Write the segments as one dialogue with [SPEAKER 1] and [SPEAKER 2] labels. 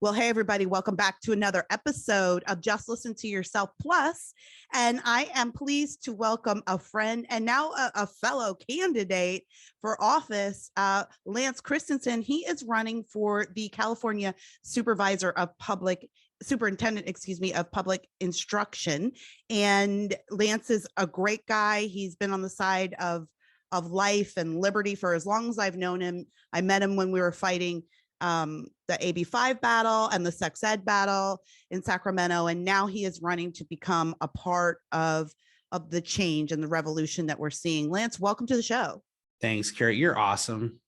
[SPEAKER 1] Well, hey, everybody, welcome back to another episode of Just Listen to Yourself Plus. And I am pleased to welcome a friend and now a fellow candidate for office, Lance Christensen. He is running for the California Superintendent, of public instruction. And Lance is a great guy. He's been on the side of life and liberty for as long as I've known him. I met him when we were fighting the AB5 battle and the sex ed battle in Sacramento. And now he is running to become a part of the change and the revolution that we're seeing. Lance, welcome to the show.
[SPEAKER 2] Thanks, Carrie. You're awesome.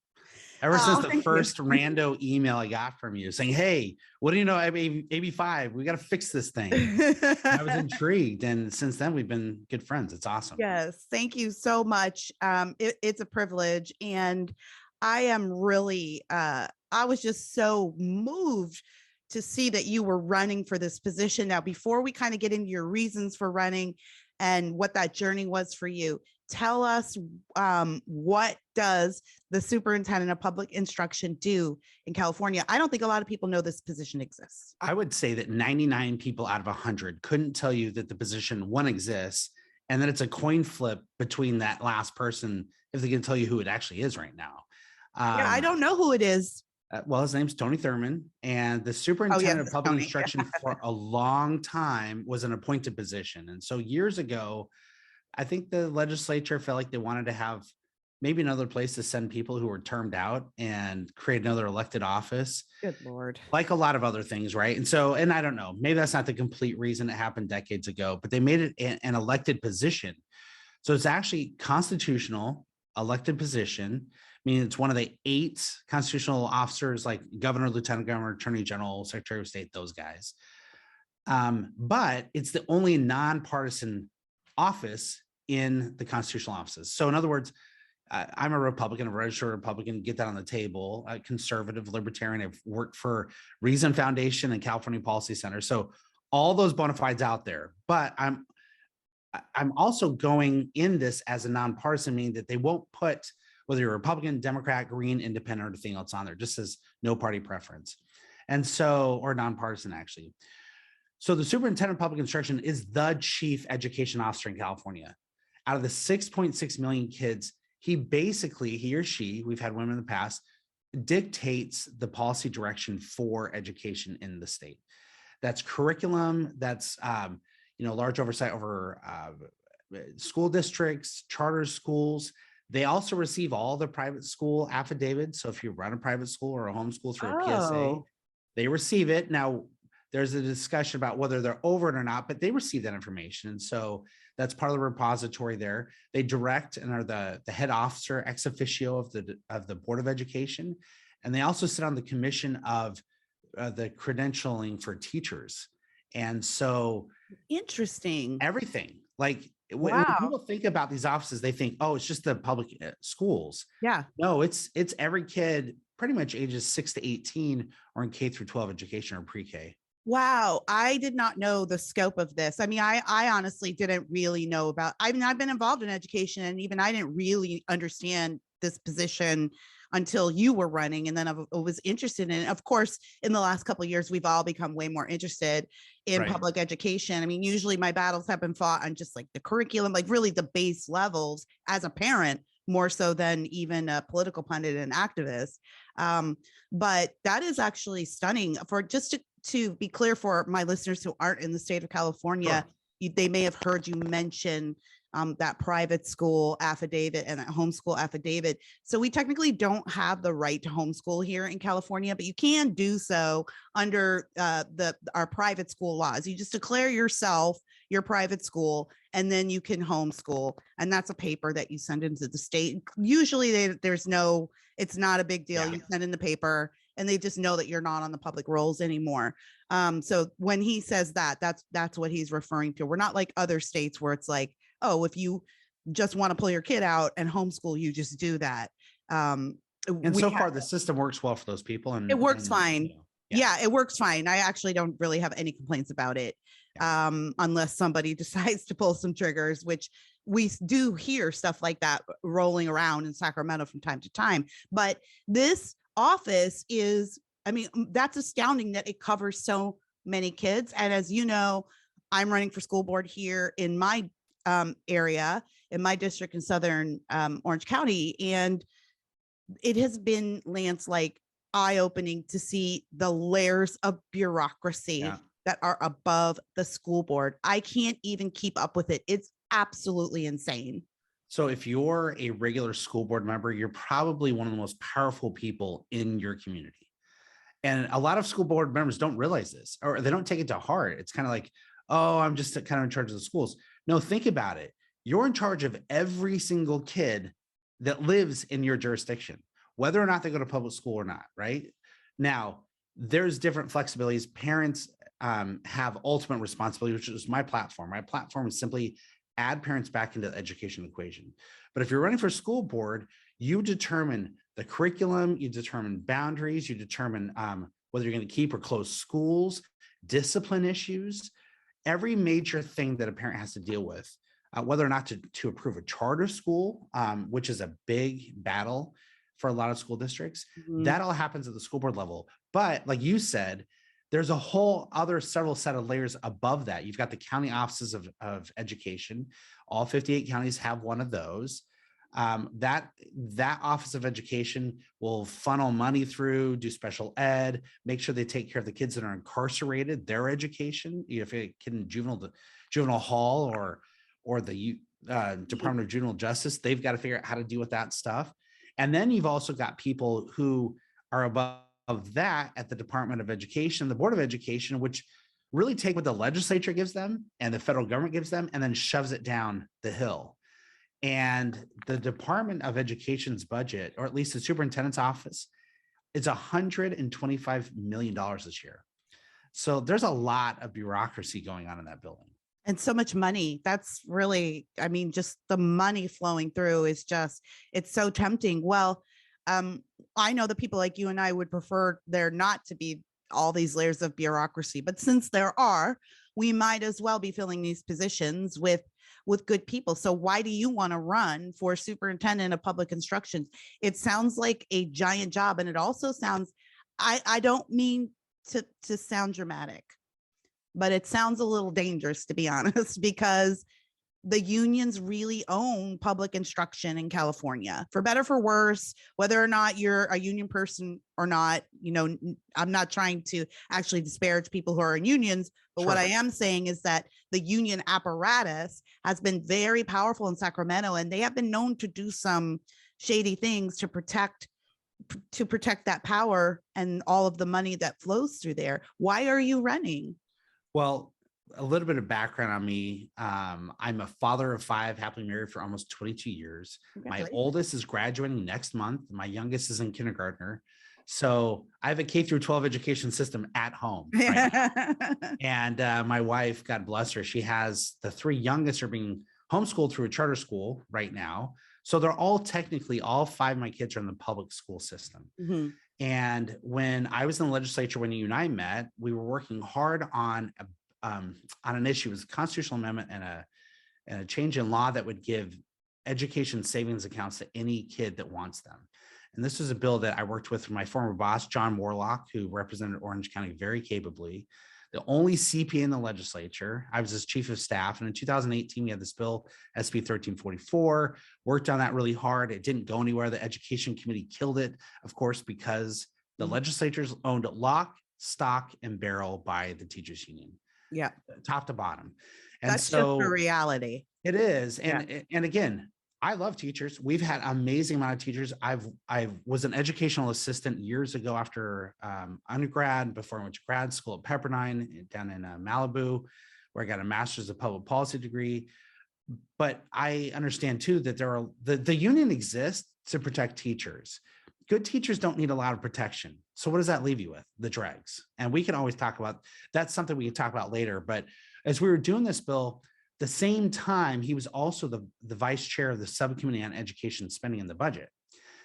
[SPEAKER 2] Ever since the first rando email I got from you saying, hey, what do you know, AB5, we got to fix this thing. I was intrigued. And since then, we've been good friends. It's awesome.
[SPEAKER 1] Yes. Thank you so much. It's a privilege. And I am really, I was just so moved to see that you were running for this position. Now, before we kind of get into your reasons for running and what that journey was for you, tell us what does the Superintendent of Public Instruction do in California? I don't think a lot of people know this position exists.
[SPEAKER 2] I would say that 99 people out of 100 couldn't tell you that the position one exists, and that it's a coin flip between that last person if they can tell you who it actually is right now.
[SPEAKER 1] Yeah, I don't know who it is.
[SPEAKER 2] Well, his name's Tony Thurmond, and the Superintendent of Public Instruction for a long time was an appointed position. And so years ago, I think the legislature felt like they wanted to have maybe another place to send people who were termed out and create another elected office.
[SPEAKER 1] Good Lord.
[SPEAKER 2] Like a lot of other things, right? And so, and I don't know, maybe that's not the complete reason it happened decades ago, but they made it an elected position. So it's actually constitutional, elected position. I mean, it's one of the 8 constitutional officers like governor, lieutenant governor, attorney general, secretary of state, those guys. But it's the only nonpartisan office in the constitutional offices. So in other words, I'm a Republican, a registered Republican, get that on the table, a conservative, libertarian. I've worked for Reason Foundation and California Policy Center. So all those bona fides out there, but I'm also going in this as a nonpartisan, meaning that they won't put whether you're Republican, Democrat, Green, Independent, or anything else on there, just as no party preference. And so, or nonpartisan actually. So the Superintendent of Public Instruction is the chief education officer in California. Out of the 6.6 million kids, he or she, we've had women in the past, dictates the policy direction for education in the state. That's curriculum, that's large oversight over school districts, charter schools. They also receive all the private school affidavits. So if you run a private school or a homeschool through a PSA, they receive it. Now, there's a discussion about whether they're over it or not, but they receive that information. And so that's part of the repository there. They direct and are the head officer ex officio of the Board of Education. And they also sit on the commission of the credentialing for teachers. And so
[SPEAKER 1] interesting.
[SPEAKER 2] Everything. Like when people think about these offices, they think, oh, it's just the public schools.
[SPEAKER 1] Yeah.
[SPEAKER 2] No, it's every kid pretty much ages 6 to 18 or in K through 12 education or pre-K.
[SPEAKER 1] Wow. I did not know the scope of this. I mean, I honestly didn't really know about, I've been involved in education, and even I didn't really understand this position until you were running. And then I was interested in it. Of course, in the last couple of years, we've all become way more interested in public education. I mean, usually my battles have been fought on just like the curriculum, like really the base levels as a parent, more so than even a political pundit and activist. But that is actually stunning. For just to be clear for my listeners who aren't in the state of California, they may have heard you mention that private school affidavit and that homeschool affidavit. So we technically don't have the right to homeschool here in California, but you can do so under our private school laws. You just declare yourself your private school, and then you can homeschool. And that's a paper that you send into the state. Usually it's not a big deal. Yeah. You send in the paper and they just know that you're not on the public rolls anymore. So when he says that's what he's referring to. We're not like other states where it's like, oh, if you just want to pull your kid out and homeschool, you just do that.
[SPEAKER 2] And so far the system works well for those people. And
[SPEAKER 1] it works fine. Yeah, it works fine. I actually don't really have any complaints about it. Unless somebody decides to pull some triggers, which we do hear stuff like that rolling around in Sacramento from time to time. But this office is I mean, that's astounding that it covers so many kids. And as you know, I'm running for school board here in my area, in my district in Southern Orange County. And it has been, Lance, like eye-opening to see the layers of bureaucracy
[SPEAKER 2] Yeah.
[SPEAKER 1] that are above the school board. I can't even keep up with it. It's absolutely insane.
[SPEAKER 2] So if you're a regular school board member, you're probably one of the most powerful people in your community. And a lot of school board members don't realize this, or they don't take it to heart. It's kind of like, oh, I'm just kind of in charge of the schools. No, think about it. You're in charge of every single kid that lives in your jurisdiction, whether or not they go to public school or not, right? Now, there's different flexibilities. Parents have ultimate responsibility, which is my platform. My platform is simply add parents back into the education equation. But if you're running for school board, you determine the curriculum, you determine boundaries, you determine whether you're going to keep or close schools, discipline issues, every major thing that a parent has to deal with, whether or not to approve a charter school, which is a big battle for a lot of school districts. That all happens at the school board level. But like you said, there's a whole other several set of layers above that. You've got the county offices of education. All 58 counties have one of those. That office of education will funnel money through, do special ed, make sure they take care of the kids that are incarcerated, their education. If a kid in juvenile hall or the Department of Juvenile Justice, they've got to figure out how to deal with that stuff. And then you've also got people who are above that at the Department of Education, the Board of Education, which really take what the legislature gives them and the federal government gives them and then shoves it down the hill. And the Department of Education's budget, or at least the superintendent's office, is $125 million this year. So there's a lot of bureaucracy going on in that building.
[SPEAKER 1] And so much money. That's really, I mean, just the money flowing through is just, it's so tempting. Well, I know that people like you and I would prefer there not to be all these layers of bureaucracy, but since there are, we might as well be filling these positions with good people. So why do you want to run for superintendent of public instruction? It sounds like a giant job. And it also sounds, I don't mean to sound dramatic, but it sounds a little dangerous, to be honest, because the unions really own public instruction in California, for better, for worse, whether or not you're a union person or not. You know, I'm not trying to actually disparage people who are in unions, but what I am saying is that the union apparatus has been very powerful in Sacramento, and they have been known to do some shady things to protect that power and all of the money that flows through there. Why are you running?
[SPEAKER 2] Well, a little bit of background on me. I'm a father of 5, happily married for almost 22 years. My oldest is graduating next month. My youngest is in kindergartner. So I have a K through 12 education system at home. Right? And my wife, God bless her, she has the 3 youngest are being homeschooled through a charter school right now. So they're all technically, all 5 of my kids are in the public school system. Mm-hmm. And when I was in the legislature, when you and I met, we were working hard on an issue. It was a constitutional amendment and a change in law that would give education savings accounts to any kid that wants them. And this was a bill that I worked with my former boss, John Warlock, who represented Orange County very capably, the only CPA in the legislature. I was his chief of staff. And in 2018, we had this bill, SB 1344, worked on that really hard. It didn't go anywhere. The education committee killed it, of course, because the legislatures owned lock, stock, and barrel by the teachers union. Yeah, top to bottom. And
[SPEAKER 1] that's so, just a reality.
[SPEAKER 2] It is. And again, I love teachers. We've had amazing amount of teachers. I was an educational assistant years ago after undergrad, before I went to grad school at Pepperdine down in Malibu, where I got a master's of public policy degree. But I understand too that there are the union exists to protect teachers. Good teachers don't need a lot of protection. So what does that leave you with? The dregs. And we can always talk about, that's something we can talk about later. But as we were doing this bill, the same time, he was also the vice chair of the subcommittee on education spending in the budget.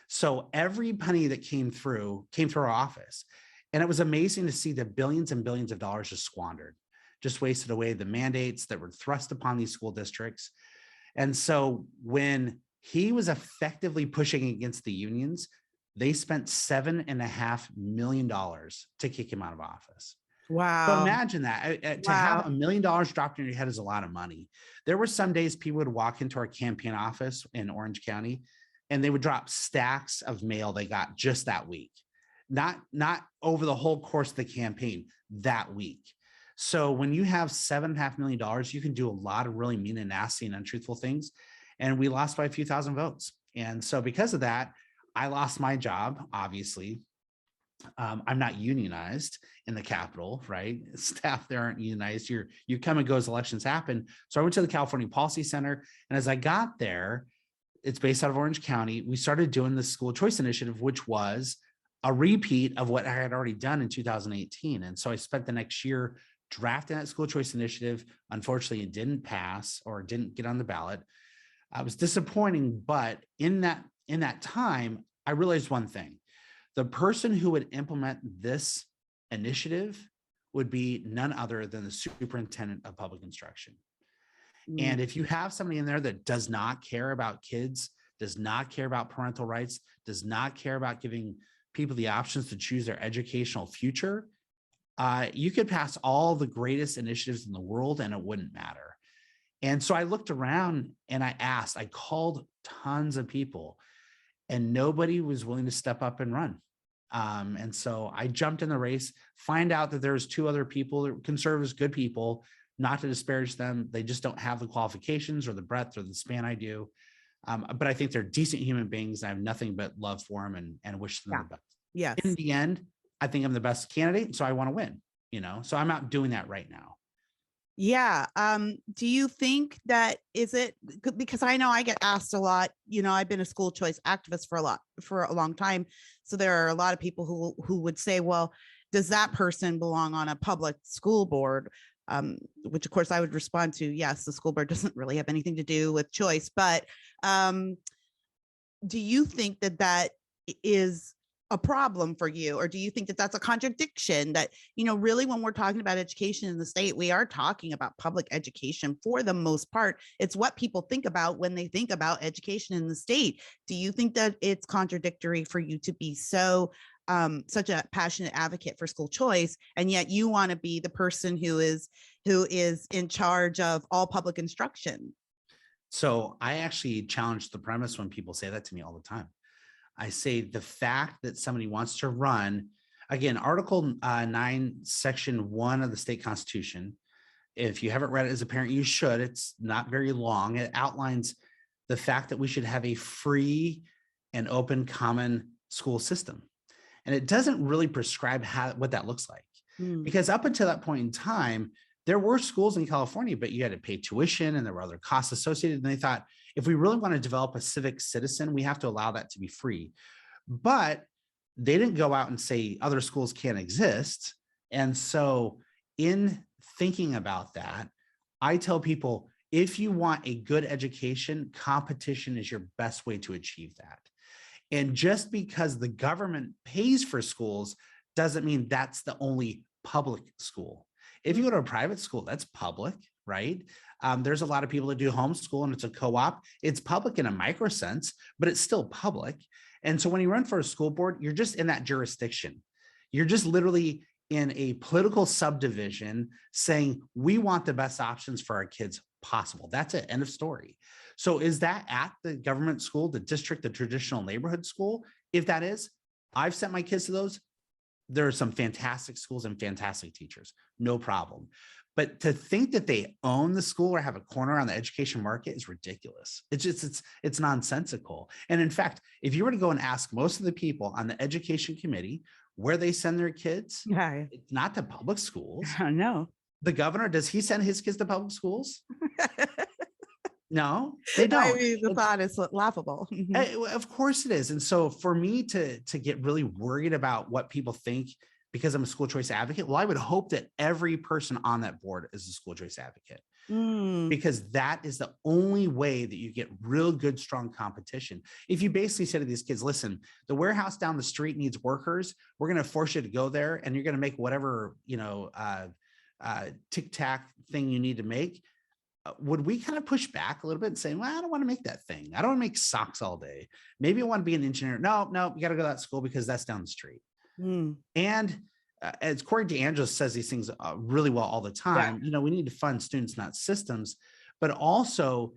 [SPEAKER 2] So every penny that came through our office. And it was amazing to see the billions and billions of dollars just squandered, just wasted away, the mandates that were thrust upon these school districts. And so when he was effectively pushing against the unions, They spent $7.5 million to kick him out of office. So
[SPEAKER 1] Wow.
[SPEAKER 2] imagine that. To have $1 million dropped in your head is a lot of money. There were some days people would walk into our campaign office in Orange County and they would drop stacks of mail they got just that week, not over the whole course of the campaign, that week. So when you have $7.5 million, you can do a lot of really mean and nasty and untruthful things. And we lost by a few thousand votes. And so because of that, I lost my job, obviously. I'm not unionized in the Capitol, right? Staff there aren't unionized. You come and go as elections happen. So I went to the California Policy Center. And as I got there, it's based out of Orange County. We started doing the school choice initiative, which was a repeat of what I had already done in 2018. And so I spent the next year drafting that school choice initiative. Unfortunately, it didn't pass or didn't get on the ballot. I was disappointing, but in that time, I realized one thing. The person who would implement this initiative would be none other than the superintendent of public instruction. And if you have somebody in there that does not care about kids, does not care about parental rights, does not care about giving people the options to choose their educational future, you could pass all the greatest initiatives in the world and it wouldn't matter. And so I looked around and I called tons of people and nobody was willing to step up and run. And so I jumped in the race, find out that there's two other people, conservatives, good people, not to disparage them. They just don't have the qualifications or the breadth or the span I do. But I think they're decent human beings. I have nothing but love for them and wish them the best.
[SPEAKER 1] Yes.
[SPEAKER 2] In the end, I think I'm the best candidate. So I want to win, so I'm out doing that right now.
[SPEAKER 1] Yeah. Do you think that because I know I get asked a lot, I've been a school choice activist for a long time. So there are a lot of people who would say, well, does that person belong on a public school board? Which of course I would respond to, yes, the school board doesn't really have anything to do with choice, but do you think that is a problem for you? Or do you think that that's a contradiction that, really when we're talking about education in the state, we are talking about public education for the most part. It's what people think about when they think about education in the state. Do you think that it's contradictory for you to be such a passionate advocate for school choice, and yet you want to be the person who is in charge of all public instruction?
[SPEAKER 2] So I actually challenge the premise when people say that to me all the time. I say the fact that somebody wants to run, again, Article 9, Section 1 of the state constitution. If you haven't read it as a parent, you should. It's not very long. It outlines the fact that we should have a free and open common school system. And it doesn't really prescribe what that looks like. Because up until that point in time, there were schools in California, but you had to pay tuition and there were other costs associated. And they thought, if we really want to develop a civic citizen, we have to allow that to be free. But they didn't go out and say other schools can't exist. And so in thinking about that, I tell people, if you want a good education, competition is your best way to achieve that. And just because the government pays for schools doesn't mean that's the only public school. If you go to a private school, that's public, right? There's a lot of people that do homeschool and it's a co-op. It's public in a micro sense, but it's still public. And so when you run for a school board, you're just in that jurisdiction. You're just literally in a political subdivision saying, we want the best options for our kids possible. That's it, end of story. So is that at the government school, the district, the traditional neighborhood school? If that is, I've sent my kids to those. There are some fantastic schools and fantastic teachers, no problem. But to think that they own the school or have a corner on the education market is ridiculous. It's nonsensical. And in fact, if you were to go and ask most of the people on the education committee where they send their kids, it's not to public schools.
[SPEAKER 1] No.
[SPEAKER 2] The governor, does he send his kids to public schools? No, they don't.
[SPEAKER 1] I mean, the thought is laughable.
[SPEAKER 2] Of course it is. And so for me to get really worried about what people think because I'm a school choice advocate, well, I would hope that every person on that board is a school choice advocate, because that is the only way that you get real good, strong competition. If you basically say to these kids, listen, the warehouse down the street needs workers, we're going to force you to go there and you're going to make whatever, tic-tac thing you need to make. would we kind of push back a little bit and say, well, I don't want to make that thing. I don't want to make socks all day. Maybe I want to be an engineer. No, you got to go to that school because that's down the street.
[SPEAKER 1] Mm.
[SPEAKER 2] And as Corey DeAngelis says these things really well all the time, we need to fund students, not systems, but also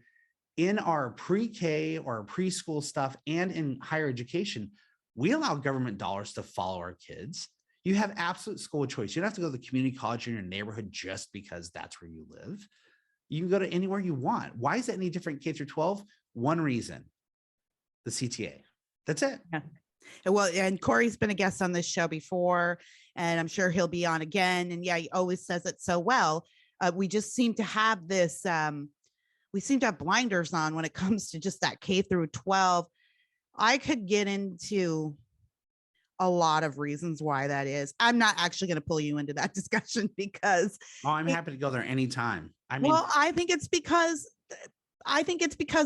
[SPEAKER 2] in our pre-K or preschool stuff and in higher education, we allow government dollars to follow our kids. You have absolute school choice. You don't have to go to the community college in your neighborhood just because that's where you live. You can go to anywhere you want. Why is that any different K through 12? One reason, the CTA. That's it.
[SPEAKER 1] Yeah. Well, and Corey's been a guest on this show before, and I'm sure he'll be on again. And yeah, he always says it so well. We just seem to have this, we seem to have blinders on when it comes to just that K through 12. I could get into a lot of reasons why that is. I'm not actually going to pull you into that discussion because
[SPEAKER 2] I'm happy to go there anytime. I mean,
[SPEAKER 1] well, I think it's because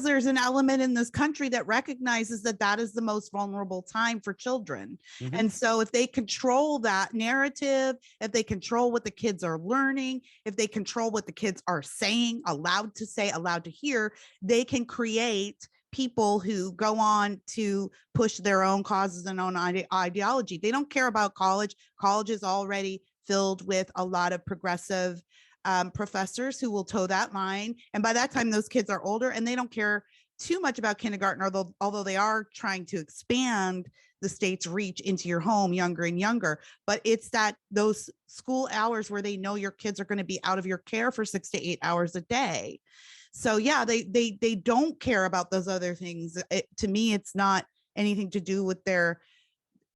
[SPEAKER 1] there's an element in this country that recognizes that that is the most vulnerable time for children.
[SPEAKER 2] Mm-hmm.
[SPEAKER 1] And so if they control that narrative, if they control what the kids are learning, if they control what the kids are saying, allowed to say, allowed to hear, they can create people who go on to push their own causes and own ideology. They don't care about college. College is already filled with a lot of progressive professors who will toe that line. And by that time, those kids are older and they don't care too much about kindergarten, although they are trying to expand the state's reach into your home younger and younger. But it's those school hours where they know your kids are going to be out of your care for 6 to 8 hours a day. So yeah, they don't care about those other things. To me, it's not anything to do with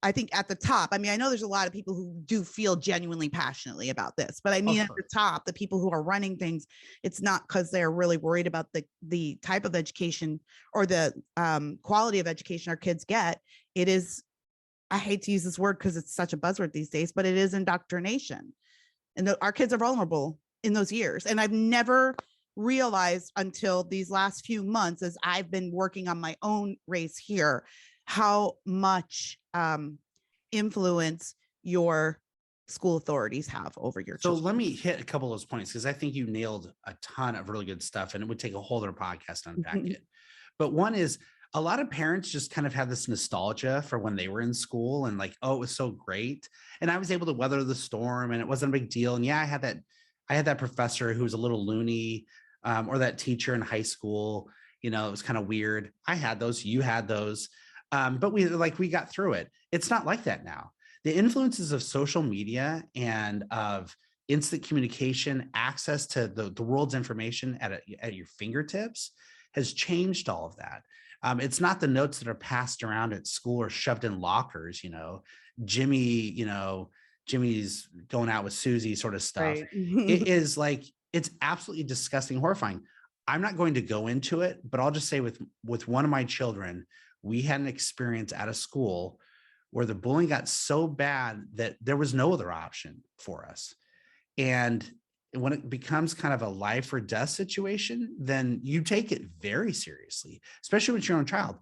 [SPEAKER 1] I think at the top, I mean, I know there's a lot of people who do feel genuinely passionately about this, but I mean, at the top, the people who are running things, it's not because they're really worried about the type of education or the quality of education our kids get. It is, I hate to use this word because it's such a buzzword these days, but it is indoctrination. And our kids are vulnerable in those years. And I've never realized until these last few months, as I've been working on my own race here, how much influence your school authorities have over your children.
[SPEAKER 2] So let me hit a couple of those points because I think you nailed a ton of really good stuff and it would take a whole other podcast to unpack it. But one is a lot of parents just kind of have this nostalgia for when they were in school and like, oh, it was so great. And I was able to weather the storm and it wasn't a big deal. And yeah, I had that professor who was a little loony or that teacher in high school, it was kind of weird. I had those, you had those. But we got through it. It's not like that now. The influences of social media and of instant communication, access to the world's information at your fingertips has changed all of that. It's not the notes that are passed around at school or shoved in lockers, Jimmy's going out with Susie sort of stuff.
[SPEAKER 1] Right.
[SPEAKER 2] It is like, it's absolutely disgusting, horrifying. I'm not going to go into it, but I'll just say with one of my children, we had an experience at a school where the bullying got so bad that there was no other option for us. And when it becomes kind of a life or death situation, then you take it very seriously, especially with your own child.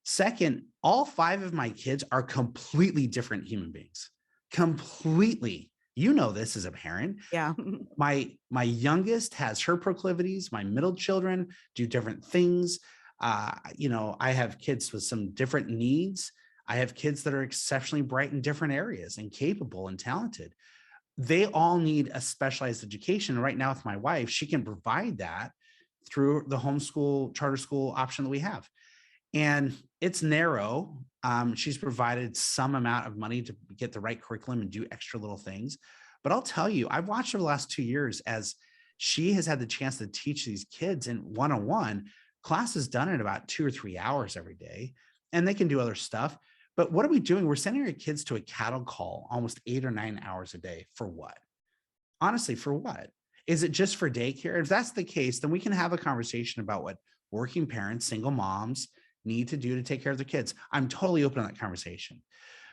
[SPEAKER 2] Second, all 5 of my kids are completely different human beings. Completely. You know this as a parent.
[SPEAKER 1] Yeah.
[SPEAKER 2] My youngest has her proclivities. My middle children do different things. I have kids with some different needs. I have kids that are exceptionally bright in different areas and capable and talented. They all need a specialized education. Right now with my wife, she can provide that through the homeschool charter school option that we have. And it's narrow. She's provided some amount of money to get the right curriculum and do extra little things. But I'll tell you, I've watched over the last 2 years as she has had the chance to teach these kids in one-on-one. Class is done in about 2 or 3 hours every day, and they can do other stuff. But what are we doing? We're sending our kids to a cattle call almost 8 or 9 hours a day. For what? Honestly, for what? Is it just for daycare? If that's the case, then we can have a conversation about what working parents, single moms need to do to take care of their kids. I'm totally open to that conversation.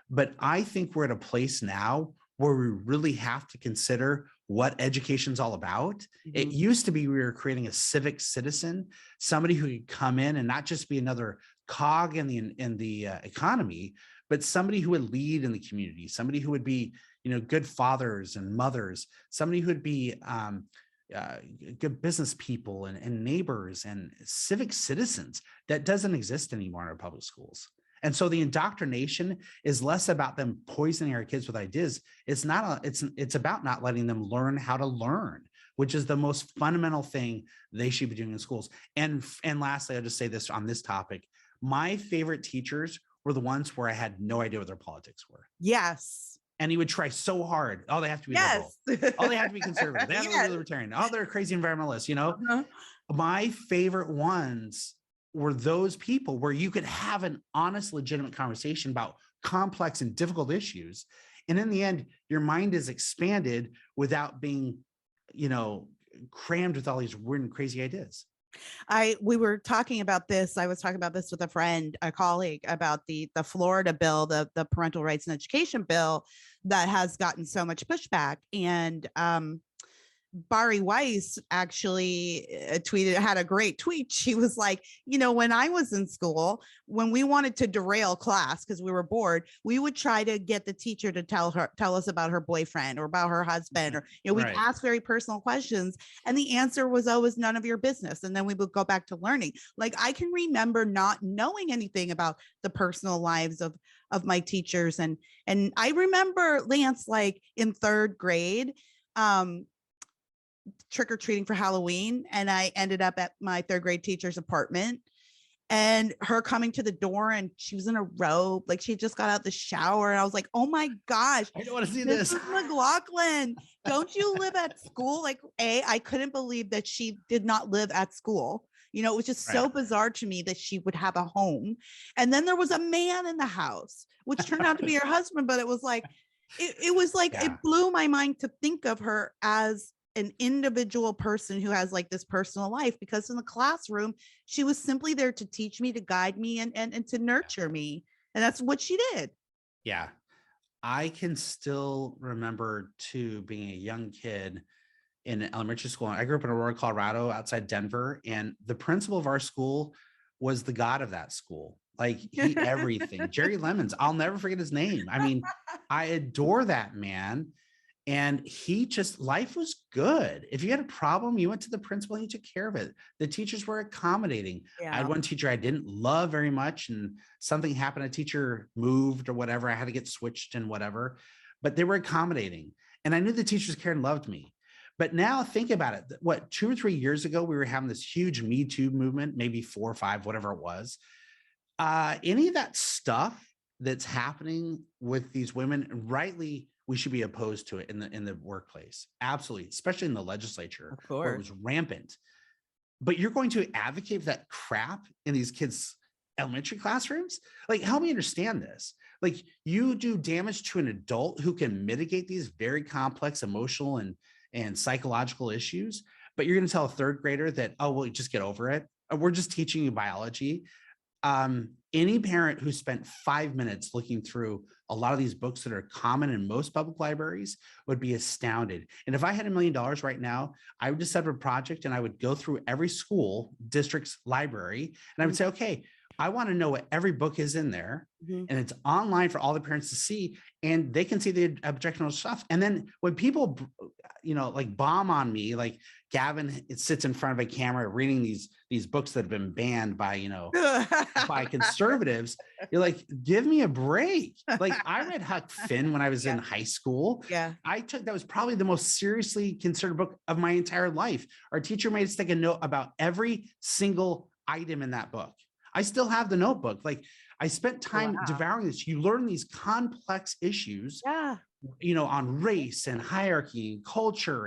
[SPEAKER 2] But I think we're at a place now where we really have to consider what education's all about. Mm-hmm. It used to be we were creating a civic citizen, somebody who could come in and not just be another cog in the economy, but somebody who would lead in the community, somebody who would be, good fathers and mothers, somebody who would be good business people and neighbors and civic citizens that doesn't exist anymore in our public schools. And so the indoctrination is less about them poisoning our kids with ideas. It's about not letting them learn how to learn, which is the most fundamental thing they should be doing in schools. And lastly, I'll just say this on this topic. My favorite teachers were the ones where I had no idea what their politics were.
[SPEAKER 1] Yes.
[SPEAKER 2] And he would try so hard. Oh, they have to be
[SPEAKER 1] Yes.
[SPEAKER 2] liberal. Oh, they have to be conservative. They have to
[SPEAKER 1] Yes.
[SPEAKER 2] be libertarian. Oh, they're crazy environmentalists, you know?
[SPEAKER 1] Uh-huh.
[SPEAKER 2] My favorite ones were those people where you could have an honest, legitimate conversation about complex and difficult issues. And in the end, your mind is expanded without being, crammed with all these weird and crazy ideas.
[SPEAKER 1] We were talking about this. I was talking about this with a friend, a colleague, about the Florida bill, the parental rights and education bill that has gotten so much pushback. And Bari Weiss actually had a great tweet. She was like, when I was in school, when we wanted to derail class because we were bored, we would try to get the teacher to tell us about her boyfriend or about her husband, or, we'd ask very personal questions. And the answer was always none of your business. And then we would go back to learning. Like, I can remember not knowing anything about the personal lives of my teachers. And I remember, Lance, like in third grade, trick-or-treating for Halloween, and I ended up at my third grade teacher's apartment, and her coming to the door, and she was in a robe, like she just got out the shower, and I was like, oh my gosh,
[SPEAKER 2] I don't want to see this.
[SPEAKER 1] Mrs. McLaughlin, don't you live at school? Like, I couldn't believe that she did not live at school. It was just so bizarre to me that she would have a home. And then there was a man in the house, which turned out to be her husband, but it was like, it blew my mind to think of her as an individual person who has like this personal life, because in the classroom, she was simply there to teach me, to guide me, and to nurture me. And that's what she did.
[SPEAKER 2] Yeah. I can still remember too, being a young kid in elementary school. I grew up in Aurora, Colorado, outside Denver. And the principal of our school was the god of that school. Like, he everything. Jerry Lemons. I'll never forget his name. I mean, I adore that man. And life was good. If you had a problem, you went to the principal and he took care of it. The teachers were accommodating.
[SPEAKER 1] Yeah.
[SPEAKER 2] I had one teacher I didn't love very much, and something happened. A teacher moved or whatever. I had to get switched and whatever, but they were accommodating. And I knew the teachers cared and loved me. But now think about it. What, 2 or 3 years ago, we were having this huge Me Too movement, maybe 4 or 5, whatever it was. Any of that stuff that's happening with these women, rightly, we should be opposed to it in the workplace. Absolutely. Especially in the legislature, where it was rampant. But you're going to advocate for that crap in these kids' elementary classrooms? Like, help me understand this. Like, you do damage to an adult who can mitigate these very complex emotional and psychological issues, but you're going to tell a third grader that, oh, well, just get over it. We're just teaching you biology. Any parent who spent 5 minutes looking through a lot of these books that are common in most public libraries would be astounded. And if I had $1 million right now, I would just set up a project and I would go through every school district's library and I would say, okay, I want to know what every book is in there, and it's online for all the parents to see, and they can see the objectionable stuff. And then when people, like bomb on me, like Gavin, it sits in front of a camera reading these books that have been banned by, by conservatives. You're like, give me a break. Like, I read Huck Finn when I was in high school.
[SPEAKER 1] Yeah.
[SPEAKER 2] That was probably the most seriously considered book of my entire life. Our teacher made us take a note about every single item in that book. I still have the notebook. Like, I spent time devouring this. You learn these complex issues, on race and hierarchy and culture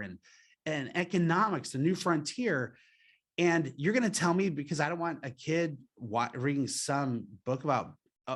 [SPEAKER 2] and economics, the new frontier. And you're going to tell me, because I don't want a kid reading some book about,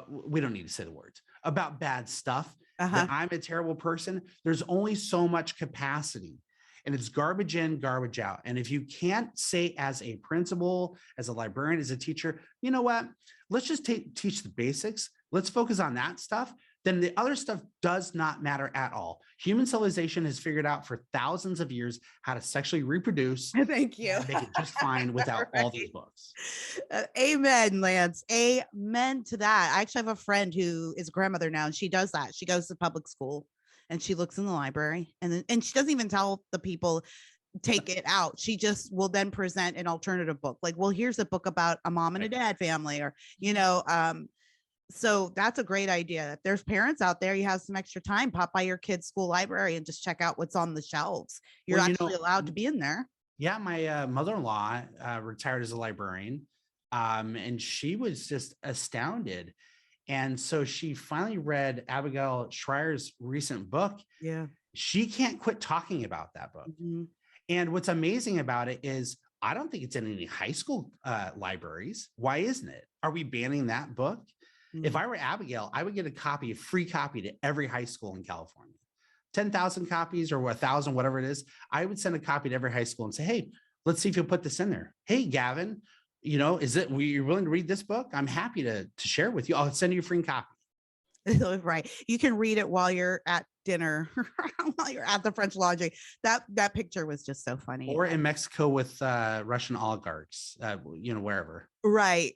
[SPEAKER 2] we don't need to say the words, about bad stuff, that I'm a terrible person. There's only so much capacity. And it's garbage in, garbage out. And if you can't say, as a principal, as a librarian, as a teacher, you know what, let's just teach the basics. Let's focus on that stuff. Then the other stuff does not matter at all. Human civilization has figured out for thousands of years how to sexually reproduce.
[SPEAKER 1] Thank you.
[SPEAKER 2] And make it just fine without all these books.
[SPEAKER 1] Amen, Lance. Amen to that. I actually have a friend who is a grandmother now, and she does that. She goes to public school and she looks in the library, and she doesn't even tell the people take it out. She just will then present an alternative book. Like, well, here's a book about a mom and a dad family, or, so that's a great idea. If there's parents out there, you have some extra time, pop by your kid's school library and just check out what's on the shelves. You're
[SPEAKER 2] Well,
[SPEAKER 1] actually allowed to be in there.
[SPEAKER 2] Yeah, my mother-in-law retired as a librarian, and she was just astounded. And so she finally read Abigail Schreier's recent book.
[SPEAKER 1] Yeah.
[SPEAKER 2] She can't quit talking about that book.
[SPEAKER 1] Mm-hmm.
[SPEAKER 2] And what's amazing about it is I don't think it's in any high school libraries. Why isn't it? Are we banning that book? Mm-hmm. If I were Abigail, I would get a free copy to every high school in California. 10,000 copies or 1,000, whatever it is. I would send a copy to every high school and say, hey, let's see if you'll put this in there. Hey, Gavin, you're willing to read this book? I'm happy to share with you. I'll send you a free copy.
[SPEAKER 1] Right. You can read it while you're at dinner, while you're at the French Laundry. That picture was just so funny.
[SPEAKER 2] Or in Mexico with Russian oligarchs, wherever.
[SPEAKER 1] Right.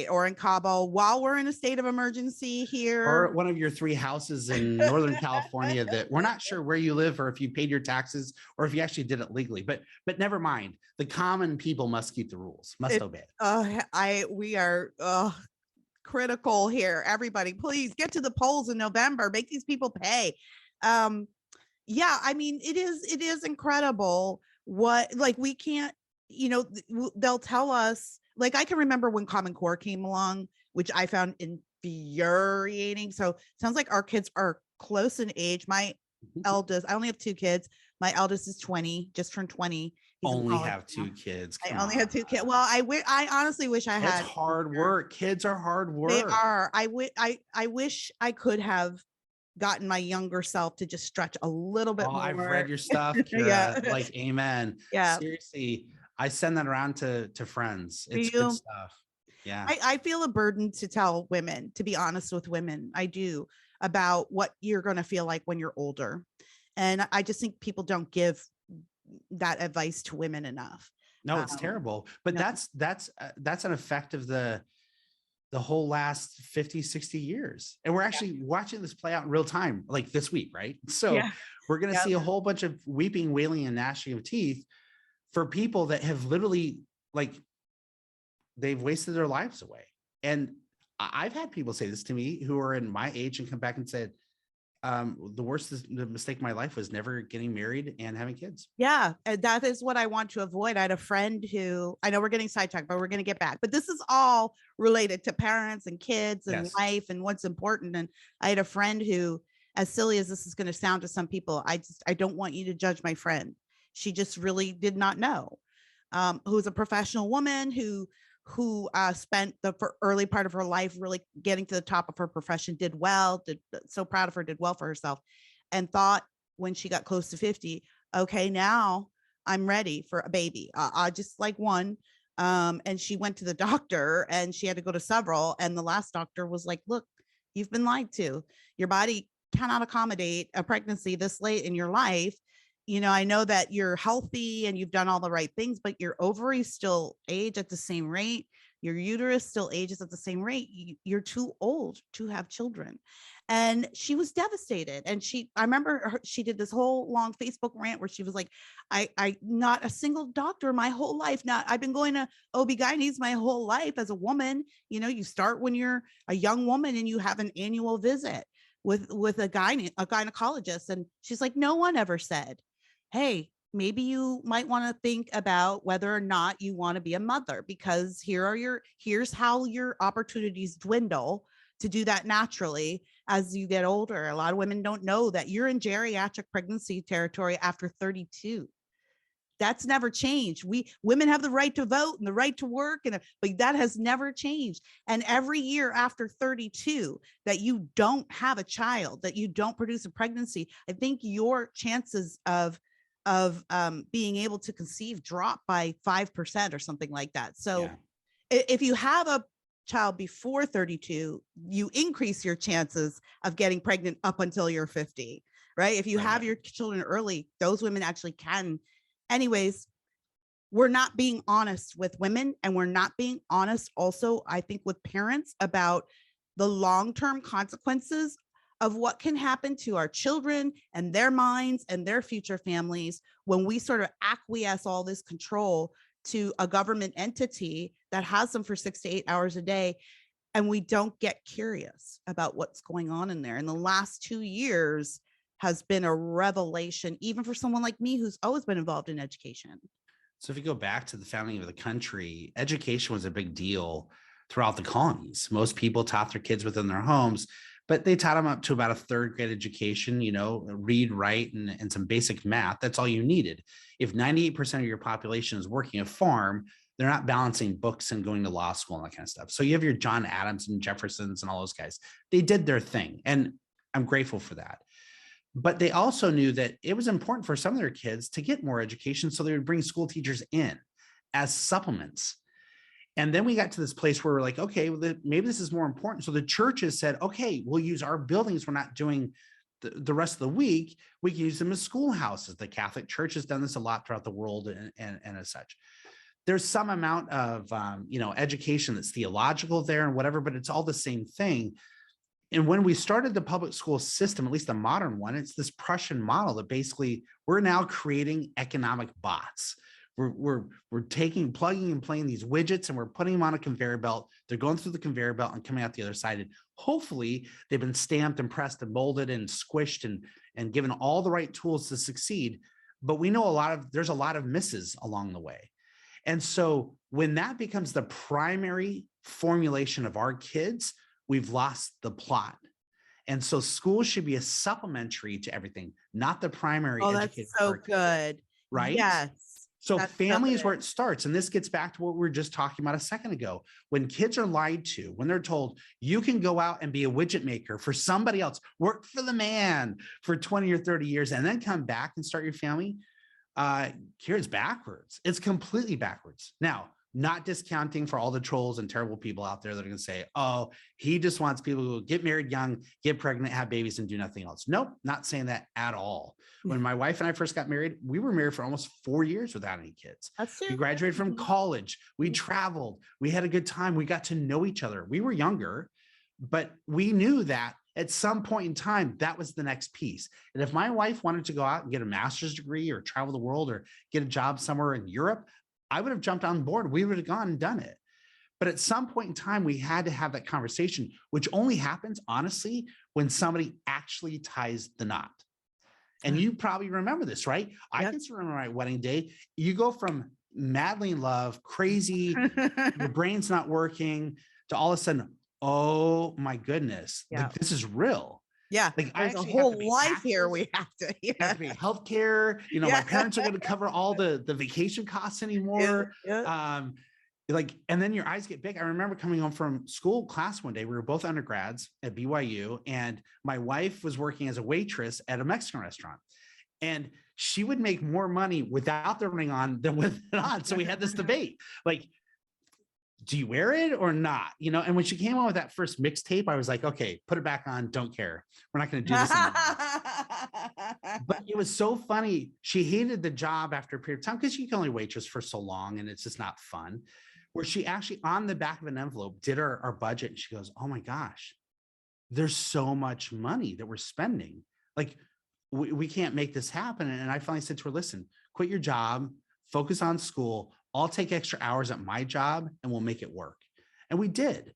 [SPEAKER 1] Or in Cabo while we're in a state of emergency here.
[SPEAKER 2] Or one of your 3 houses in Northern California that we're not sure where you live or if you paid your taxes or if you actually did it legally. But never mind. The common people must keep the rules, must obey.
[SPEAKER 1] We are critical here. Everybody, please get to the polls in November. Make these people pay. Yeah, I mean, it is incredible what, like, we can't, they'll tell us, like, I can remember when Common Core came along, which I found infuriating. So sounds like our kids are close in age. My eldest, I only have 2 kids. My eldest is 20, just turned 20.
[SPEAKER 2] Only have 2 kids.
[SPEAKER 1] I only have 2 kids. Well, I honestly wish I had.
[SPEAKER 2] It's hard work. Kids are hard work.
[SPEAKER 1] They are. I wish I could have gotten my younger self to just stretch a little bit more.
[SPEAKER 2] I've read your stuff, Kira. Yeah. Like, amen.
[SPEAKER 1] Yeah.
[SPEAKER 2] Seriously, I send that around to friends. It's good stuff. Yeah.
[SPEAKER 1] I feel a burden to tell women, to be honest with women. I do, about what you're going to feel like when you're older. And I just think people don't give that advice to women enough.
[SPEAKER 2] No, it's terrible. But no. That's an effect of the whole last 50, 60 years. And we're actually watching this play out in real time, like this week, right? So we're going to see a whole bunch of weeping, wailing, and gnashing of teeth for people that have literally, like, they've wasted their lives away. And I've had people say this to me who are in my age and come back and said, the mistake of my life was never getting married and having kids.
[SPEAKER 1] Yeah, that is what I want to avoid. I had a friend who, I know we're getting sidetracked, but we're going to get back. But this is all related to parents and kids and life and what's important. And I had a friend who, as silly as this is going to sound to some people, I don't want you to judge my friend. She just really did not know. Who's a professional woman who spent the early part of her life really getting to the top of her profession, did so proud of her, did well for herself, and thought when she got close to 50, okay, now I'm ready for a baby. I just like one. And she went to the doctor and she had to go to several. And the last doctor was like, look, you've been lied to. Your body cannot accommodate a pregnancy this late in your life. I know that you're healthy and you've done all the right things, but your ovaries still age at the same rate. Your uterus still ages at the same rate. You're too old to have children. And she was devastated. And I remember she did this whole long Facebook rant where she was like, I not a single doctor my whole life. I've been going to OB-GYNs my whole life as a woman. You start when you're a young woman and you have an annual visit with a gynecologist. And she's like, no one ever said, hey, maybe you might want to think about whether or not you want to be a mother, because here's how your opportunities dwindle to do that naturally as you get older. A lot of women don't know that you're in geriatric pregnancy territory after 32. That's never changed. Women have the right to vote and the right to work, but that has never changed. And every year after 32 that you don't have a child, that you don't produce a pregnancy, I think your chances of being able to conceive drop by 5% or something like that. So if you have a child before 32, you increase your chances of getting pregnant up until you're 50, right? If you have your children early, those women actually can. Anyways, we're not being honest with women, and we're not being honest also, I think, with parents about the long-term consequences of what can happen to our children and their minds and their future families when we sort of acquiesce all this control to a government entity that has them for 6 to 8 hours a day, and we don't get curious about what's going on in there. And the last 2 years has been a revelation, even for someone like me who's always been involved in education.
[SPEAKER 2] So if you go back to the founding of the country, education was a big deal throughout the colonies. Most people taught their kids within their homes, but they taught them up to about a third grade education, read, write, and some basic math. That's all you needed. If 98% of your population is working a farm, they're not balancing books and going to law school and that kind of stuff. So you have your John Adams and Jeffersons and all those guys. They did their thing, and I'm grateful for that. But they also knew that it was important for some of their kids to get more education, so they would bring school teachers in as supplements. And then we got to this place where we're like, okay, well, maybe this is more important. So the churches said, okay, we'll use our buildings. We're not doing the rest of the week. We can use them as schoolhouses. The Catholic Church has done this a lot throughout the world and as such. There's some amount of, education that's theological there and whatever, but it's all the same thing. And when we started the public school system, at least the modern one, it's this Prussian model that basically we're now creating economic bots. We're taking, plugging and playing these widgets, and we're putting them on a conveyor belt. They're going through the conveyor belt and coming out the other side. And hopefully they've been stamped and pressed and molded and squished and given all the right tools to succeed. But we know there's a lot of misses along the way. And so when that becomes the primary formulation of our kids, we've lost the plot. And so school should be a supplementary to everything, not the primary.
[SPEAKER 1] Oh, that's so good.
[SPEAKER 2] Right?
[SPEAKER 1] Yes.
[SPEAKER 2] So family is where it starts. And this gets back to what we were just talking about a second ago. When kids are lied to, when they're told you can go out and be a widget maker for somebody else, work for the man for 20 or 30 years, and then come back and start your family, here's backwards. It's completely backwards. Now, not discounting for all the trolls and terrible people out there that are going to say, oh, he just wants people who get married young, get pregnant, have babies, and do nothing else. Nope, not saying that at all. When my wife and I first got married, we were married for almost 4 years without any kids. We graduated from college. We traveled. We had a good time. We got to know each other. We were younger, but we knew that at some point in time, that was the next piece. And if my wife wanted to go out and get a master's degree or travel the world or get a job somewhere in Europe, I would have jumped on board. We would have gone and done it. But at some point in time, we had to have that conversation, which only happens, honestly, when somebody actually ties the knot. And you probably remember this, right? Yep. I can remember my wedding day. You go from madly in love, crazy, your brain's not working, to all of a sudden, oh my goodness, like this is real.
[SPEAKER 1] Yeah,
[SPEAKER 2] like
[SPEAKER 1] there's a whole life here. We have to,
[SPEAKER 2] have to be healthcare. My parents are going to cover all the vacation costs anymore. And then your eyes get big. I remember coming home from school class one day. We were both undergrads at BYU, and my wife was working as a waitress at a Mexican restaurant. And she would make more money without the ring on than with it on. So we had this debate, like, do you wear it or not? And when she came on with that first mixtape, I was like, okay, put it back on. Don't care. We're not going to do this anymore. But it was so funny. She hated the job after a period of time because you can only waitress for so long and it's just not fun. Where she actually on the back of an envelope did our budget. And she goes, oh my gosh, there's so much money that we're spending. Like we can't make this happen. And I finally said to her, listen, quit your job, focus on school. I'll take extra hours at my job and we'll make it work. And we did.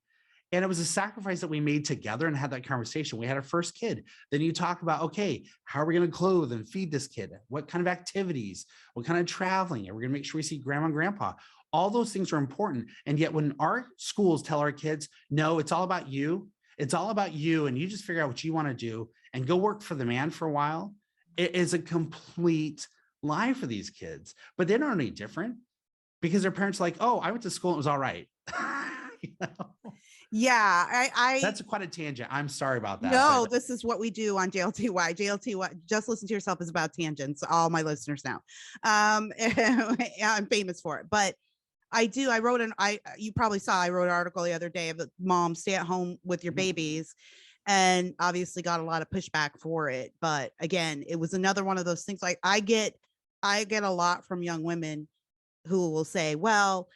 [SPEAKER 2] And it was a sacrifice that we made together and had that conversation. We had our first kid. Then you talk about, okay, how are we going to clothe and feed this kid? What kind of activities? What kind of traveling? Are we going to make sure we see grandma and grandpa? All those things are important. And yet when our schools tell our kids, no, it's all about you. It's all about you. And you just figure out what you want to do and go work for the man for a while. It is a complete lie for these kids, but they're not any different. Because their parents are like, oh, I went to school and it was all right.
[SPEAKER 1] Yeah, I
[SPEAKER 2] that's quite a tangent. I'm sorry about that.
[SPEAKER 1] No, this is what we do on JLTY. JLTY, just listen to yourself, is about tangents. All my listeners now. I'm famous for it, but I wrote you probably saw, I wrote an article the other day of mom stay at home with your babies, and obviously got a lot of pushback for it. But again, it was another one of those things. Like I get a lot from young women who will say, well,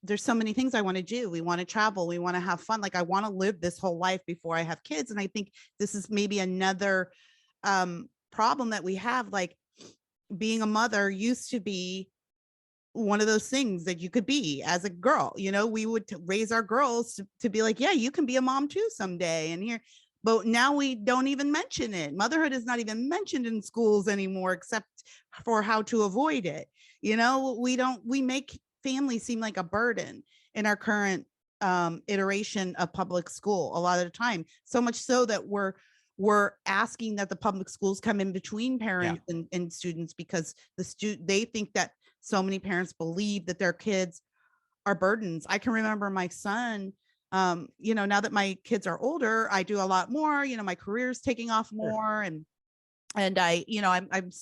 [SPEAKER 1] there's so many things I want to do. We want to travel. We want to have fun. Like I want to live this whole life before I have kids. And I think this is maybe another problem that we have. Like being a mother used to be one of those things that you could be as a girl. You know, we would raise our girls to be like, yeah, you can be a mom too someday. And here, but now we don't even mention it. Motherhood is not even mentioned in schools anymore, except for how to avoid it. You know, we make family seem like a burden in our current iteration of public school a lot of the time, so much so that we're asking that the public schools come in between parents and students, because they think that so many parents believe that their kids are burdens. I can remember my son, you know, now that my kids are older, I do a lot more, you know, my career's taking off more, and I, you know,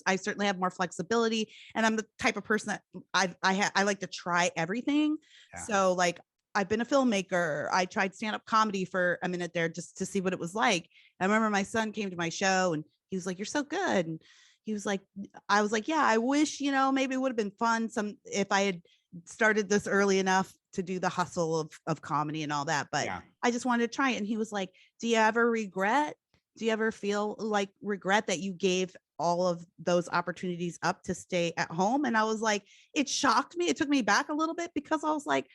[SPEAKER 1] I certainly have more flexibility, and I'm the type of person that I like to try everything. So like I've been a filmmaker. I tried stand-up comedy for a minute there just to see what it was like. I remember my son came to my show and he was like, "You're so good." And he was like, I was like, "Yeah, I wish, you know, maybe it would have been fun if I had started this early enough to do the hustle of comedy and all that." But I just wanted to try it. And he was like, do you ever feel like regret that you gave all of those opportunities up to stay at home? And I was like, it shocked me. It took me back a little bit, because I was like,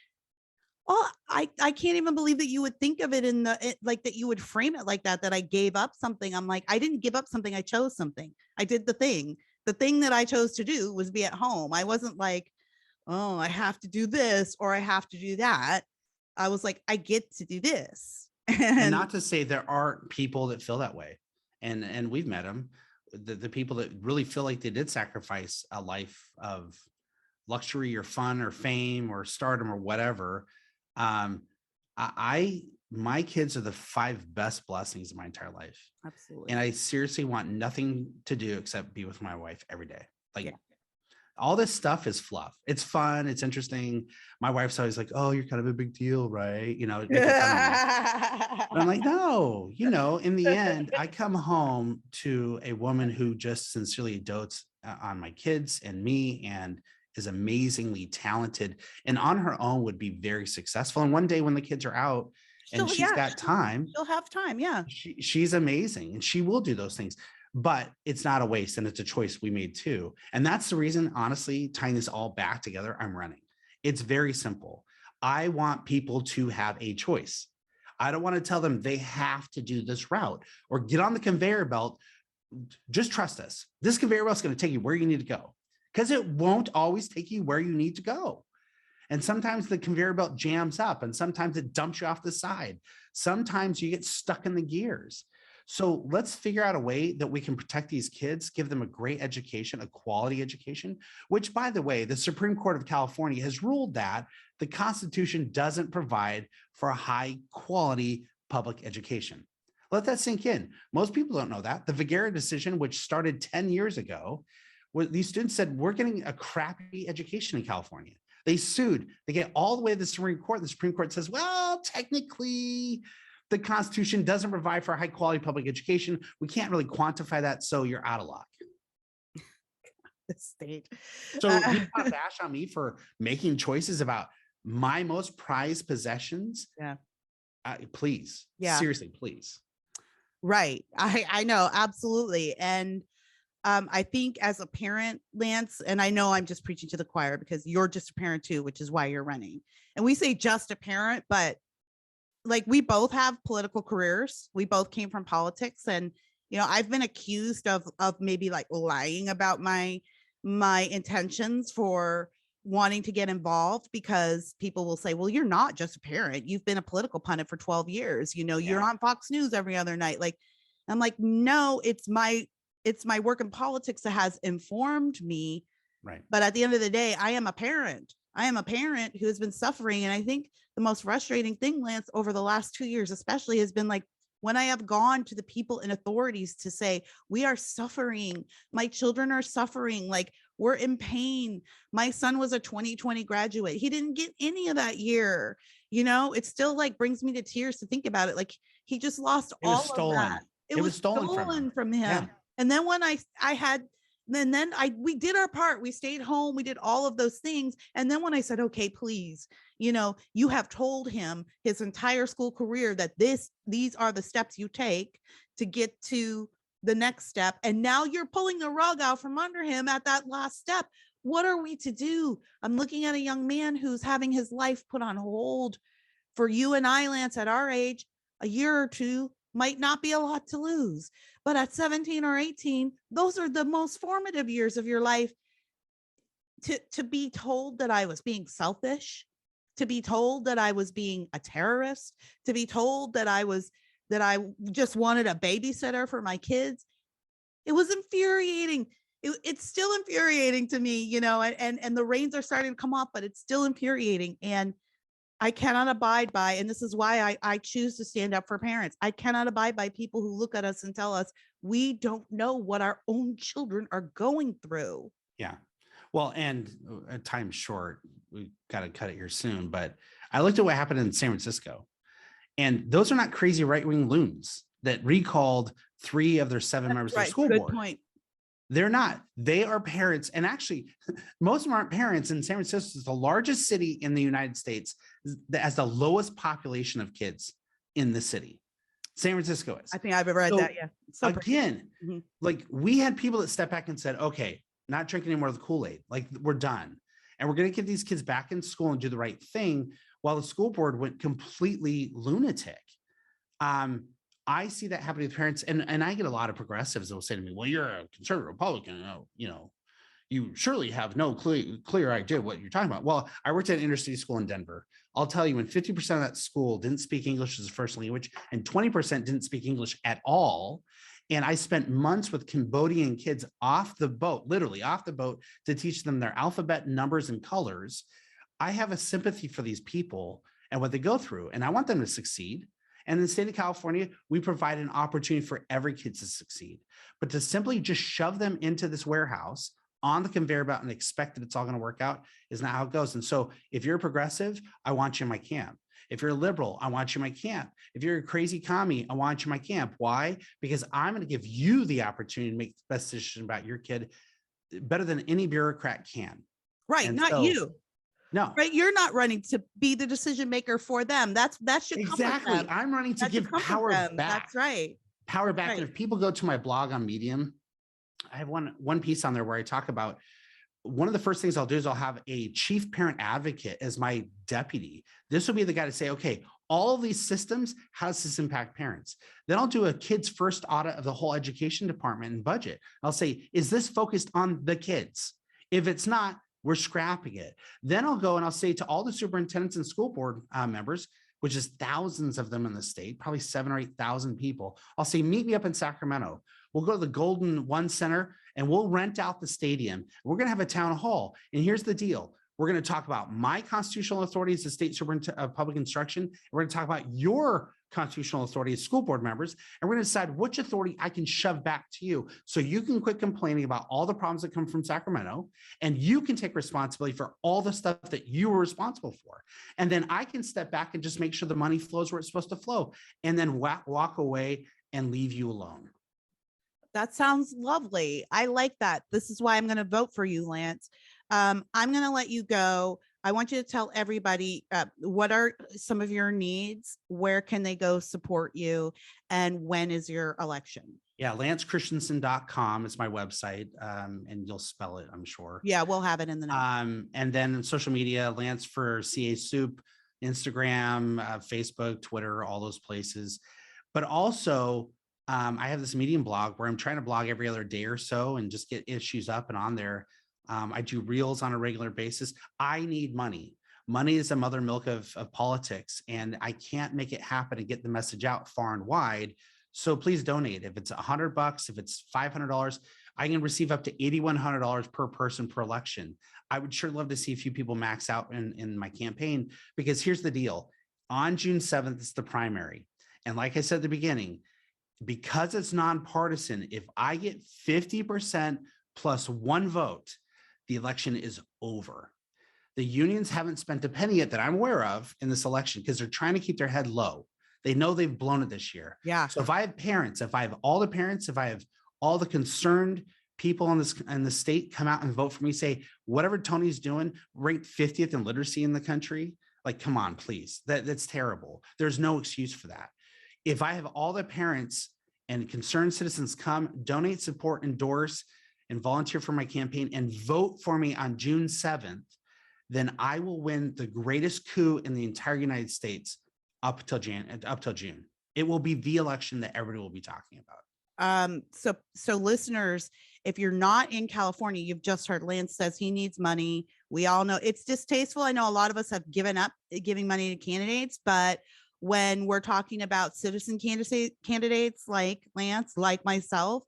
[SPEAKER 1] oh, I can't even believe that you would think of it like that you would frame it like that I gave up something. I'm like, I didn't give up something. I chose something. I did the thing that I chose to do was be at home. I wasn't like, oh, I have to do this or I have to do that. I was like, I get to do this.
[SPEAKER 2] And not to say there aren't people that feel that way. And we've met them, the people that really feel like they did sacrifice a life of luxury or fun or fame or stardom or whatever. My kids are the 5 best blessings of my entire life.
[SPEAKER 1] Absolutely.
[SPEAKER 2] And I seriously want nothing to do except be with my wife every day. Like all this stuff is fluff. It's fun. It's interesting. My wife's always like, "Oh, you're kind of a big deal, right?" You know, making fun of me. But I'm like, no, you know, in the end, I come home to a woman who just sincerely dotes on my kids and me, and is amazingly talented, and on her own would be very successful. And one day when the kids are out and she's got time,
[SPEAKER 1] she'll have time. Yeah.
[SPEAKER 2] She's amazing and she will do those things, but it's not a waste, and it's a choice we made too. And that's the reason, honestly, tying this all back together, I'm running. It's very simple. I want people to have a choice. I don't want to tell them they have to do this route or get on the conveyor belt. Just trust us. This conveyor belt is going to take you where you need to go, because it won't always take you where you need to go. And sometimes the conveyor belt jams up, and sometimes it dumps you off the side. Sometimes you get stuck in the gears. So let's figure out a way that we can protect these kids, give them a great education, a quality education, which, by the way, the Supreme Court of California has ruled that the Constitution doesn't provide for a high quality public education. Let that sink in. Most people don't know that. The Vergara decision, which started 10 years ago, where these students said, we're getting a crappy education in California. They sued. They get all the way to the Supreme Court. The Supreme Court says, well, technically, the Constitution doesn't provide for a high quality public education. We can't really quantify that, so you're out of luck.
[SPEAKER 1] The state.
[SPEAKER 2] So you bash on me for making choices about my most prized possessions?
[SPEAKER 1] Yeah.
[SPEAKER 2] Please. Yeah. Seriously, please.
[SPEAKER 1] Right. I know. Absolutely. And I think as a parent, Lance, and I know I'm just preaching to the choir because you're just a parent too, which is why you're running. And we say just a parent, but like we both have political careers. We both came from politics, and you know, I've been accused of maybe like lying about my intentions for wanting to get involved, because people will say, well, you're not just a parent. You've been a political pundit for 12 years. You know, you're on Fox News every other night. Like, I'm like, no, it's my work in politics that has informed me.
[SPEAKER 2] Right.
[SPEAKER 1] But at the end of the day, I am a parent. I am a parent who has been suffering. And I think the most frustrating thing, Lance, over the last 2 years, especially, has been like when I have gone to the people in authorities to say, we are suffering. My children are suffering. Like, we're in pain. My son was a 2020 graduate. He didn't get any of that year. You know, it still like brings me to tears to think about it. Like, he just lost all of that. It was stolen from him.
[SPEAKER 2] Yeah.
[SPEAKER 1] And then when I had then we did our part. We stayed home. We did all of those things. And then when I said, okay, please, you have told him his entire school career that these are the steps you take to get to the next step. And now you're pulling the rug out from under him at that last step. What are we to do? I'm looking at a young man who's having his life put on hold. For you and I, Lance, at our age, a year or two might not be a lot to lose. But at 17 or 18, those are the most formative years of your life. To be told that I was being selfish, to be told that I was being a terrorist, to be told that I just wanted a babysitter for my kids. It was infuriating. It's still infuriating to me, and the reins are starting to come up, but it's still infuriating. And I cannot abide by, and this is why I choose to stand up for parents. I cannot abide by people who look at us and tell us we don't know what our own children are going through.
[SPEAKER 2] Yeah. Well, and time's short. We got to cut it here soon. But I looked at what happened in San Francisco, and those are not crazy right-wing loons that recalled 3 of their 7 members of the school board. Good point. They're not. They are parents. And actually, most of them aren't parents. And San Francisco is the largest city in the United States that has the lowest population of kids in the city. San Francisco is.
[SPEAKER 1] I think I've ever read that. Yeah.
[SPEAKER 2] So again, like we had people that stepped back and said, okay, not drinking any more of the Kool-Aid. Like we're done. And we're going to get these kids back in school and do the right thing, while the school board went completely lunatic. I see that happening with parents, and I get a lot of progressives that will say to me, well, you're a conservative Republican, you surely have no clear idea what you're talking about. Well, I worked at an inner city school in Denver. I'll tell you, when 50% of that school didn't speak English as a first language and 20% didn't speak English at all, and I spent months with Cambodian kids off the boat, literally off the boat, to teach them their alphabet, numbers, and colors, I have a sympathy for these people and what they go through, and I want them to succeed. And in the state of California, we provide an opportunity for every kid to succeed. But to simply just shove them into this warehouse on the conveyor belt and expect that it's all going to work out is not how it goes. And so if you're a progressive, I want you in my camp. If you're a liberal, I want you in my camp. If you're a crazy commie, I want you in my camp. Why? Because I'm going to give you the opportunity to make the best decision about your kid better than any bureaucrat can.
[SPEAKER 1] Right, and not you.
[SPEAKER 2] No,
[SPEAKER 1] right. You're not running to be the decision maker for them. That should
[SPEAKER 2] exactly.
[SPEAKER 1] Them.
[SPEAKER 2] I'm running to give power back.
[SPEAKER 1] That's right.
[SPEAKER 2] Power back. Right. And if people go to my blog on Medium, I have one piece on there where I talk about one of the first things I'll do is I'll have a chief parent advocate as my deputy. This will be the guy to say, okay, all of these systems, how does this impact parents? Then I'll do a kids first audit of the whole education department and budget. I'll say, is this focused on the kids? If it's not, we're scrapping it. Then I'll go and I'll say to all the superintendents and school board members, which is thousands of them in the state, probably 7,000 or 8,000 people. I'll say, meet me up in Sacramento. We'll go to the Golden One Center and we'll rent out the stadium. We're going to have a town hall. And here's the deal. We're going to talk about my constitutional authority as the state superintendent of public instruction. And we're going to talk about your constitutional authority as school board members. And we're going to decide which authority I can shove back to you so you can quit complaining about all the problems that come from Sacramento, and you can take responsibility for all the stuff that you were responsible for. And then I can step back and just make sure the money flows where it's supposed to flow, and then walk away and leave you alone.
[SPEAKER 1] That sounds lovely. I like that. This is why I'm going to vote for you, Lance. I'm going to let you go. I want you to tell everybody what are some of your needs, where can they go support you, and when is your election? Yeah,
[SPEAKER 2] lancechristensen.com is my website, and you'll spell it, I'm sure.
[SPEAKER 1] Yeah, we'll have it in the notes.
[SPEAKER 2] And then social media, Lance for CA Soup, Instagram, Facebook, Twitter, all those places. But also, I have this Medium blog where I'm trying to blog every other day or so and just get issues up and on there. I do reels on a regular basis. I need money. Money is the mother milk of politics, and I can't make it happen and get the message out far and wide. So please donate. If it's $100, if it's $500, I can receive up to $8,100 per person per election. I would sure love to see a few people max out in my campaign, because here's the deal. On June 7th, it's the primary. And like I said at the beginning, because it's nonpartisan, if I get 50% plus one vote, the election is over. The unions haven't spent a penny yet that I'm aware of in this election because they're trying to keep their head low. They know they've blown it this year.
[SPEAKER 1] Yeah.
[SPEAKER 2] So if I have parents, if I have all the parents, if I have all the concerned people in the state come out and vote for me, say, whatever Tony's doing, ranked 50th in literacy in the country. Like, come on, please. That's terrible. There's no excuse for that. If I have all the parents and concerned citizens come, donate, support, endorse, and volunteer for my campaign and vote for me on June 7th, then I will win the greatest coup in the entire United States up till June. It will be the election that everybody will be talking about.
[SPEAKER 1] So listeners, if you're not in California, you've just heard Lance says he needs money. We all know it's distasteful. I know a lot of us have given up giving money to candidates, but when we're talking about citizen candidates like Lance, like myself,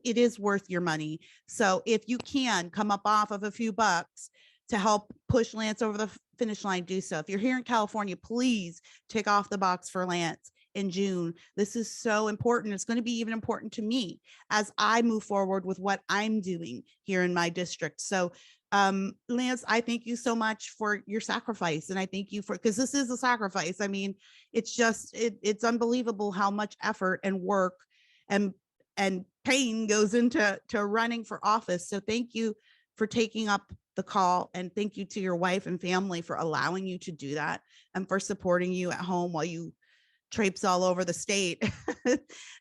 [SPEAKER 1] it is worth your money. So if you can come up off of a few bucks to help push Lance over the finish line, do so. If you're here in California, please tick off the box for Lance in June. This is so important. It's going to be even important to me as I move forward with what I'm doing here in my district. So Lance, I thank you so much for your sacrifice. And I thank you because this is a sacrifice. I mean, it's just, it's unbelievable how much effort and work and pain goes into running for office. So thank you for taking up the call, and thank you to your wife and family for allowing you to do that and for supporting you at home while you traipse all over the state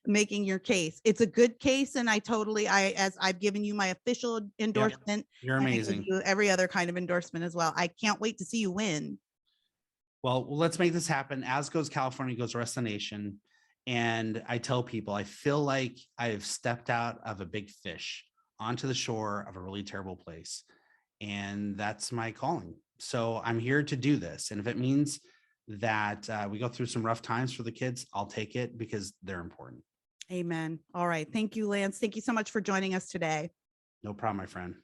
[SPEAKER 1] making your case. It's a good case, and as I've given you my official endorsement.
[SPEAKER 2] Yep, you're amazing.
[SPEAKER 1] Every other kind of endorsement as well. I can't wait to see you win.
[SPEAKER 2] Well, let's make this happen. As goes California, goes the rest of the nation. And I tell people, I feel like I've stepped out of a big fish onto the shore of a really terrible place. And that's my calling. So I'm here to do this. And if it means that we go through some rough times for the kids, I'll take it because they're important.
[SPEAKER 1] Amen. All right. Thank you, Lance. Thank you so much for joining us today.
[SPEAKER 2] No problem, my friend.